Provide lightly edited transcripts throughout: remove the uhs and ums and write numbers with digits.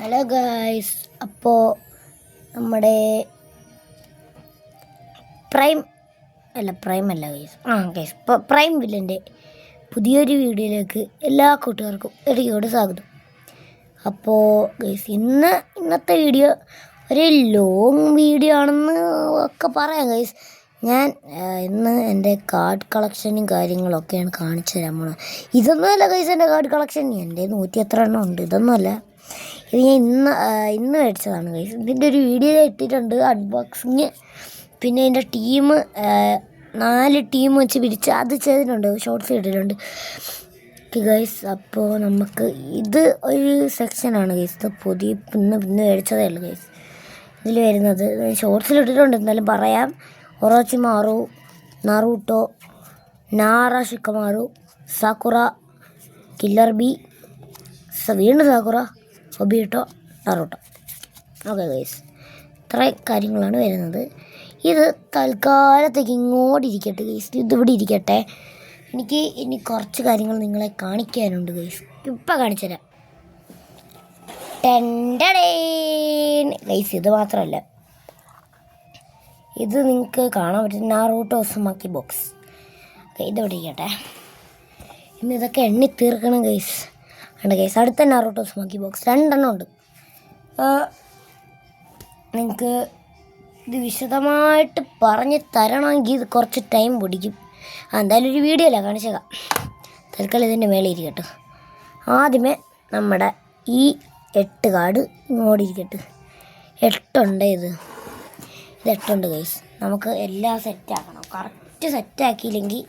Hello guys, അപ്പോൾ നമ്മുടെ prime അല്ല ഗൈസ് ഇപ്പോൾ പ്രൈം വില്ലൻ്റെ പുതിയൊരു വീഡിയോയിലേക്ക് എല്ലാ കൂട്ടുകാർക്കും ഒരിക്കോട് സ്വാഗതം. അപ്പോൾ ഗൈസ് ഇന്നത്തെ വീഡിയോ ഒരു ലോങ് വീഡിയോ ആണെന്ന് ഒക്കെ പറയാം ഗൈസ്. ഞാൻ ഇന്ന് എൻ്റെ കാർഡ് കളക്ഷനും കാര്യങ്ങളൊക്കെയാണ് കാണിച്ചു തരാൻ പോണത്. ഇതൊന്നുമല്ല ഗൈസ് എൻ്റെ കാർഡ് കളക്ഷൻ, എൻ്റെ 100 എത്ര എണ്ണം ഉണ്ട്. ഇതൊന്നുമല്ല, ഇത് ഞാൻ ഇന്ന് മേടിച്ചതാണ് ഗൈസ്. ഇതിൻ്റെ ഒരു വീഡിയോ ഇട്ടിട്ടുണ്ട്, അൺബോക്സിങ്. പിന്നെ ഇതിൻ്റെ ടീം 4 ടീം വെച്ച് പിരിച്ച് അത് ചെയ്തിട്ടുണ്ട്, ഷോർട്സ് ഇട്ടിട്ടുണ്ട് ഗൈസ്. അപ്പോൾ നമുക്ക് ഇത് ഒരു സെക്ഷനാണ് ഗൈസ്. ഇത് പുതിയ പിന്നെ മേടിച്ചതേ ഉള്ളൂ ഗൈസ്. ഇതിൽ വരുന്നത് ഷോർട്സിൽ ഇട്ടിട്ടുണ്ട്, എന്നാലും പറയാം. ഒറോച്ചിമാറു, നറൂട്ടോ, നാറ ഷിക്കമാറു, സാക്കുറ, കില്ലർ ബി, വീണ്ടും സാക്കുറ, ഒബീട്ടോ, നറൂട്ടോ. ഓക്കെ ഗൈസ്, ഇത്രയും കാര്യങ്ങളാണ് വരുന്നത്. ഇത് തൽക്കാലത്തേക്ക് ഇങ്ങോട്ടിരിക്കട്ടെ ഗൈസ്, ഇതിവിടെ ഇരിക്കട്ടെ. എനിക്ക് ഇനി കുറച്ച് കാര്യങ്ങൾ നിങ്ങളെ കാണിക്കാനുണ്ട് ഗൈസ്. ഇപ്പം കാണിച്ചു തരാം. ഗൈസ്, ഇത് മാത്രമല്ല, ഇത് നിങ്ങൾക്ക് കാണാൻ പറ്റും നാറൂട്ടോ ഉസുമാക്കി ബോക്സ്. ഓക്കെ, ഇതവിടെ ഇരിക്കട്ടെ. ഇന്ന് ഇതൊക്കെ എണ്ണി തീർക്കണം ഗൈസ്. ഉണ്ട് ഗൈസ്, അടുത്ത നാറൂട്ടോ ഉസുമാക്കി ബോക്സ് 2 എണ്ണം ഉണ്ട്. നിങ്ങൾക്ക് ഇത് വിശദമായിട്ട് പറഞ്ഞ് തരണമെങ്കിൽ ഇത് കുറച്ച് ടൈം പിടിക്കും. എന്തായാലും ഒരു വീഡിയോ അല്ല, കാണിച്ചേക്കാം. തൽക്കാലം ഇതിൻ്റെ മേലെ ഇരിക്കട്ടെ. ആദ്യമേ നമ്മുടെ ഈ 8 കാർഡ് ഇങ്ങോട്ടിരിക്കട്ടെ. 8 ഉണ്ട്. ഇത് 8 ഉണ്ട് ഗൈസ്. നമുക്ക് എല്ലാം സെറ്റാക്കണം. കറക്റ്റ് സെറ്റാക്കിയില്ലെങ്കിൽ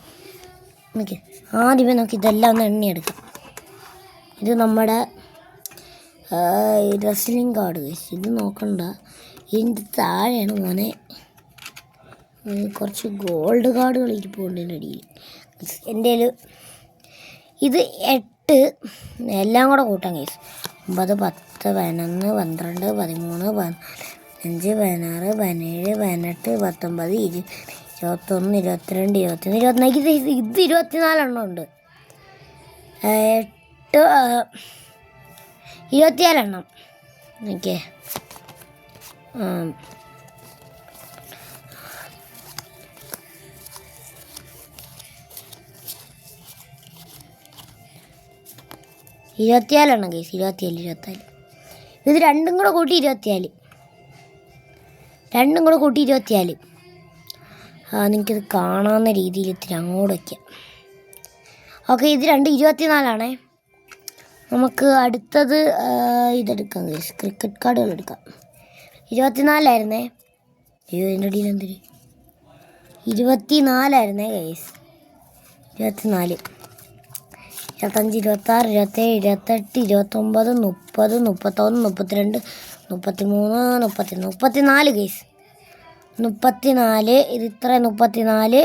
നമുക്ക് ആദ്യമേ നമുക്ക് ഇതെല്ലാം ഒന്ന് എണ്ണിയെടുക്കാം. ഇത് നമ്മുടെ റെസ്ലിംഗ് കാർഡ് ഗൈസ്. ഇത് നോക്കണ്ട, ഇതിൻ്റെ താഴെയാണ് മോനെ കുറച്ച് ഗോൾഡ് കാർഡുകൾ ഇരിപ്പുണ്ട് എൻ്റെ അടിയിൽ. എൻ്റെ ഇത് 8 എല്ലാം കൂടെ കൂട്ടാം ഗൈസ്. 9, 10, 11, 12, 13, 15, 16, 17, 18, 19, 20, 21, 22, 23, 24. ഇത് 24 എണ്ണം ഉണ്ട്. 24 എണ്ണം. ഓക്കെ, എണ്ണം കേസ്. 24. ഇത് രണ്ടും കൂടെ കൂട്ടി 24. നിങ്ങൾക്കിത് കാണാവുന്ന രീതിയിൽ ഇത്തിരി അങ്ങോട്ട് വയ്ക്കാം. ഓക്കെ, ഇത് 24 നമുക്ക് അടുത്തത് ഇതെടുക്കാം ഗൈസ്. ക്രിക്കറ്റ് കാർഡുകൾ എടുക്കാം. 24 അയ്യോ, എൻ്റെ അടിയിൽ എന്തൊരു 24 ഗൈസ്. 24, 25, 26, 27, 28, 29, 30, 31, 32, 34 ഗൈസ്. 34. ഇത് ഇത്ര 34.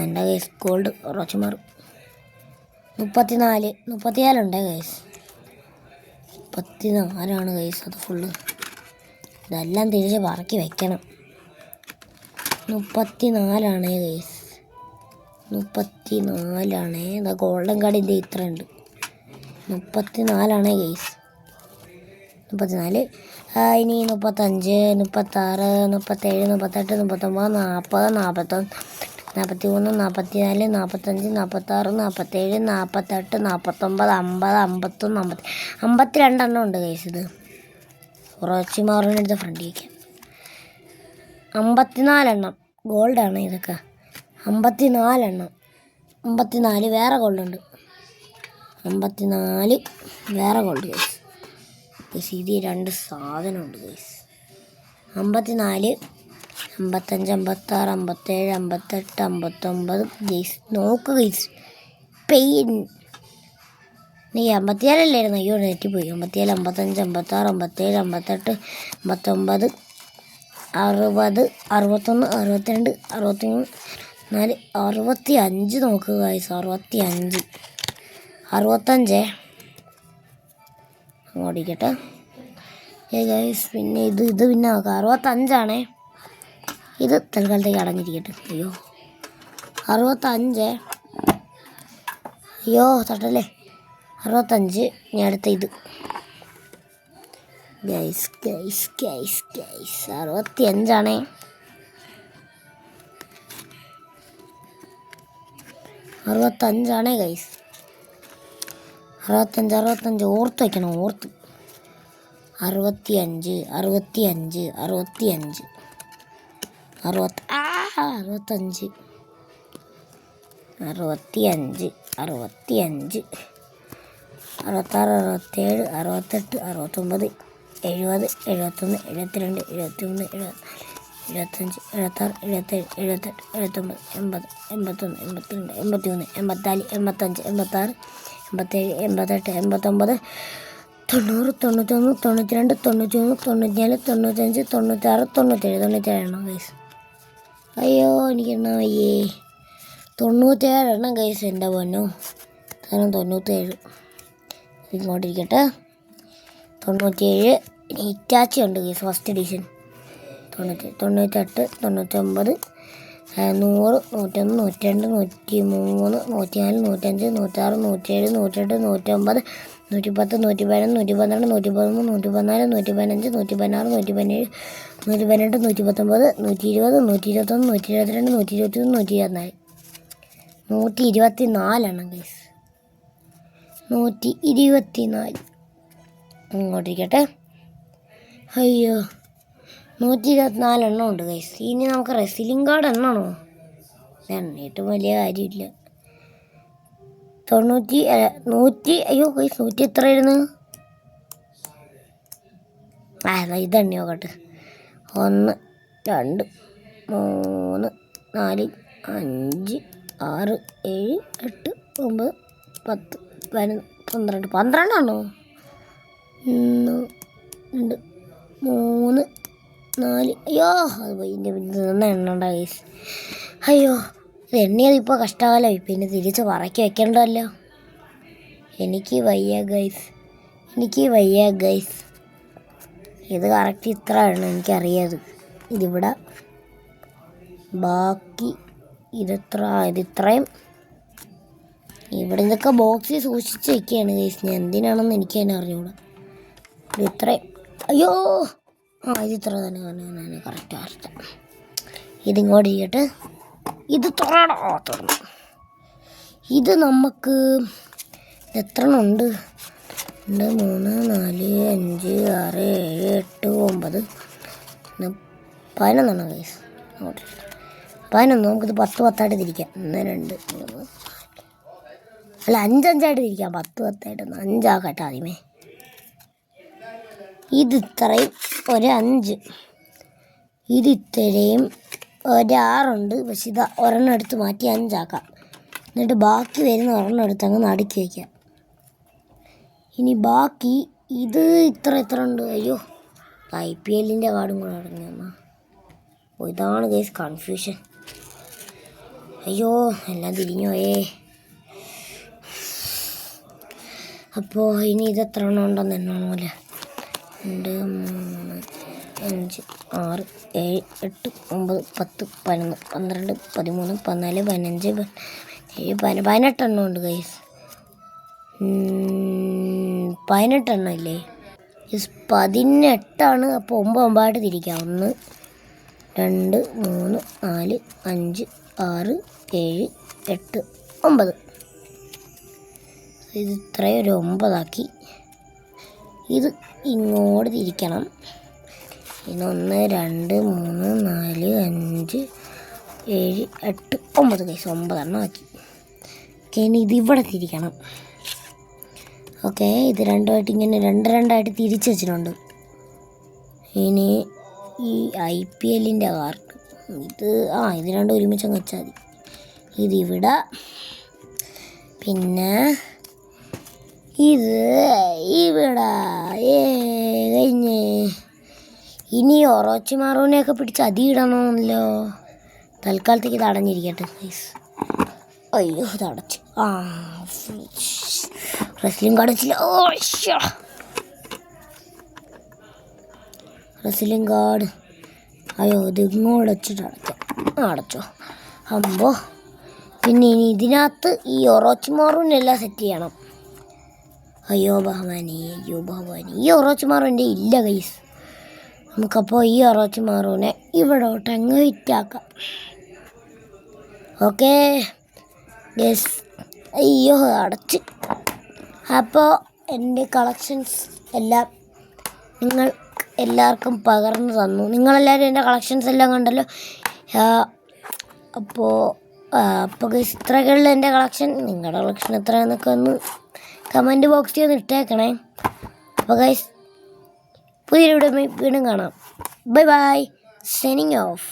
എൻ്റെ ഗൈസ് ഗോൾഡ് ഉറച്ചു മാറും. 34 ഉണ്ട് ഗൈസ്. 34 ഗൈസ്. അത് ഫുള്ള് ഇതെല്ലാം തിരിച്ച് പറക്കി വയ്ക്കണം. 34 ഗൈസ്. 34. ഇതാ ഗോൾഡൻ കാർഡിൻ്റെ ഇത്ര ഉണ്ട്. 34 ഗൈസ്. 34. ഇനി 35, 36, 37, 38, 39, 40, 41, 43, 44, 45, 46, 47, 48, 49, 50, 52 എണ്ണം ഉണ്ട് ഗൈസ്. ഇത് കുറച്ച് മാറിനെടുത്ത് ഫ്രണ്ട് വയ്ക്കാം. 54 എണ്ണം ഗോൾഡാണ് ഇതൊക്കെ. 54 എണ്ണം. 54 വേറെ ഗോൾഡുണ്ട്. 54 വേറെ ഗോൾഡ് ഗൈസ്. ഇത് 2 സാധനമുണ്ട് ഗൈസ്. 54, 55, 56, 57, 58, 59 ഗൈസ്. നോക്ക് ഗൈസ്, പെയിൻ. നീ 54 അല്ലായിരുന്നു. അയ്യോ, നെറ്റിപ്പോയി. 54, 55, 56, 57, 58, 59, 60, 61, 62, 63, 65 നോക്കുക ഗൈസ്. 65 ഓടിക്കട്ടെ ഗൈസ്. പിന്നെ ഇത് പിന്നെ നോക്കാം. 65. ഇത് തൽക്കാലത്തേക്ക് അടഞ്ഞിരിക്കട്ടെ. അയ്യോ, 65. അയ്യോ, തട്ടല്ലേ. 65. ഇനി അടുത്ത ഇത് guys guys guys guys 65 65 guys. 65 ഓർത്ത് വയ്ക്കണം, ഓർത്ത്. 65 65 65 65 65 65 66 67 68 69 70 71 72 73 75 76 77 78 79 80 81 82 83 84 85 86 87 88 89 90 91 92 91 94 95 96 97 97 എണ്ണം ഗൈസ്. അയ്യോ എനിക്ക് എണ്ണ വയ്യേ. 97 എണ്ണം ഗൈസ്. എൻ്റെ പൊന്നോ, കാരണം 97 ഇങ്ങോട്ടിരിക്കട്ടെ. 97 ഇനി ഹിറ്റാച്ചി ഉണ്ട് ഗൈസ്, ഫസ്റ്റ് എഡിഷൻ. 98 98 99 100 101 102 103 104 105 106 107 108 109 110 111 112 113 114 115 116 117 118 119 120 121 122 123 124 എണ്ണം ഗൈസ്. 124 ഇങ്ങോട്ടിരിക്കട്ടെ. അയ്യോ 124 എണ്ണം ഉണ്ട് ഗൈസ്. ഇനി നമുക്ക് റെസ്ലിംഗ് കാർഡ് എണ്ണണോ? എണ്ണിട്ട് വലിയ കാര്യമില്ല. 100 അയ്യോ ഗൈസ് 100 എത്രയായിരുന്നു? ഇതെണ്ണി നോക്കട്ടെ. 1 2 3 4 5 6 7 8 9 10 11 12 12 ആണോ? 1 2 3 4 അയ്യോ അത് പോയി. എൻ്റെ പിന്നെ എണ്ണണ്ട ഗൈസ്. അയ്യോ ഇത് എണ്ണിയതിപ്പോൾ കഷ്ടകാലമായി. പിന്നെ തിരിച്ച് പറക്കി വെക്കേണ്ടതല്ലോ. എനിക്ക് വയ്യ ഗൈസ്, എനിക്ക് വയ്യ ഗൈസ്. ഇത് കറക്റ്റ് ഇത്രയാണ് എനിക്കറിയാത്. ഇതിവിടെ ബാക്കി ഇതിത്രയും ഇവിടെ ഇതൊക്കെ ബോക്സിൽ സൂക്ഷിച്ച് വയ്ക്കുകയാണ് ഗൈസ്. ഞാൻ എന്തിനാണെന്ന് എനിക്ക് തന്നെ അറിഞ്ഞൂടാ. ഇതിത്രയും അയ്യോ ഇതിത്ര തന്നെ കറക്റ്റ്. ഇതിങ്ങോട്ട് ഇരിക്കട്ടെ. ഇത് തുറന്നു. ഇത് നമുക്ക് എത്ര ഉണ്ട്? 2 3 4 5 6 7 8 9 11 ഗൈസ്. 11 നമുക്കിത് 10 10 തിരിക്കാം. 1 2 3 അല്ല 5 5 തിരിക്കാം. 10 10 5 ആക്കട്ടെ ആദ്യമേ. ഇതിത്രയും 5 ഇതിത്രയും 6 ഉണ്ട്. പക്ഷെ ഇത് ഒരെണ്ണം എടുത്ത് മാറ്റി 5 ആക്കാം. എന്നിട്ട് ബാക്കി വരുന്ന ഒരെണ്ണം എടുത്ത് അങ്ങ് നടുക്കി വയ്ക്കാം. ഇനി ബാക്കി ഇത് ഇത്ര ഉണ്ട്. അയ്യോ IPL കാർഡും കൂടെ അടങ്ങിയെന്നാ. ഇതാണ് ഗൈസ് കൺഫ്യൂഷൻ. അയ്യോ എല്ലാം തിരിഞ്ഞു പോയേ. അപ്പോൾ ഇനി ഇത് എത്ര എണ്ണം ഉണ്ടെന്ന് എണ്ണണമല്ലേ. 2 3 5 6 7 8 9 10 11 12 13 14 15 17 18 എണ്ണം ഉണ്ട് ഗൈസ്. 18 എണ്ണം ഇല്ലേ? 18 അപ്പോൾ 9 ആയിട്ട് തിരിക്കാം. 1 2 3 4 5 6 7 8 9 ഇത് ഇത്രയും ഒരു 9 ആക്കി. ഇത് ഇങ്ങോട്ട് തിരിക്കണം. ഇത് 1 2 3 4 5 7 8 9 ഗൈസ് 9 എണ്ണം ആക്കി. ഓക്കെ ഇനി ഇതിവിടെ തിരിക്കണം. ഓക്കെ ഇത് രണ്ടുമായിട്ട് ഇങ്ങനെ 2 2 തിരിച്ച് വെച്ചിട്ടുണ്ട്. ഇനി ഈ IPL കാർഡ് ഇത് ഇത് രണ്ടും ഒരുമിച്ച് അങ്ങ് വെച്ചാൽ മതി. ഇതിവിടെ പിന്നെ ഇത് ഇവിടെ കഴിഞ്ഞ്. ഇനി ഒറോച്ചിമാറൂനെയൊക്കെ പിടിച്ച് അടിയിടണമല്ലോ. തൽക്കാലത്തേക്ക് ഇത് അടഞ്ഞിരിക്കട്ടെ ഗൈസ്. അയ്യോ ഇത് അടച്ച്. റെസ്ലിംഗ് കാർഡ് വെച്ചില്ല. റെസ്ലിംഗ് കാർഡ് അയ്യോ ഇത് ഇങ്ങോട്ട് വെച്ചിട്ട് അടച്ചോ. അമ്പോ പിന്നെ ഇനി ഇതിനകത്ത് ഈ ഒറോച്ചിമാറൂനെല്ലാം സെറ്റ് ചെയ്യണം. അയ്യോ ഭഗവാനെ ഈ ഒറോച്ചിമാറു എൻ്റെ ഇല്ല ഗൈസ്. നമുക്കപ്പോൾ ഈ ഒറോച്ചിമാറുവിനെ ഇവിടോട്ട് അങ്ങ് വിറ്റാക്കാം. Okay guys. അയ്യോ അടച്ച്. അപ്പോൾ എൻ്റെ കളക്ഷൻസ് എല്ലാം നിങ്ങൾ എല്ലാവർക്കും പകർന്നു തന്നു. നിങ്ങളെല്ലാവരും എൻ്റെ കളക്ഷൻസ് എല്ലാം കണ്ടല്ലോ. അപ്പോൾ ഗൈസ് ഇത്രയൊക്കെയുള്ള എൻ്റെ കളക്ഷൻ. നിങ്ങളുടെ കളക്ഷൻ എത്രയാണെന്നൊക്കെ ഒന്ന് കമൻറ്റ് ബോക്സിൽ ഒന്ന് ഇട്ടേക്കണേ. അപ്പോൾ ഗൈസ് പുതിയൊരു വീഡിയോ വീണ്ടും കാണാം. Bye bye. Signing off.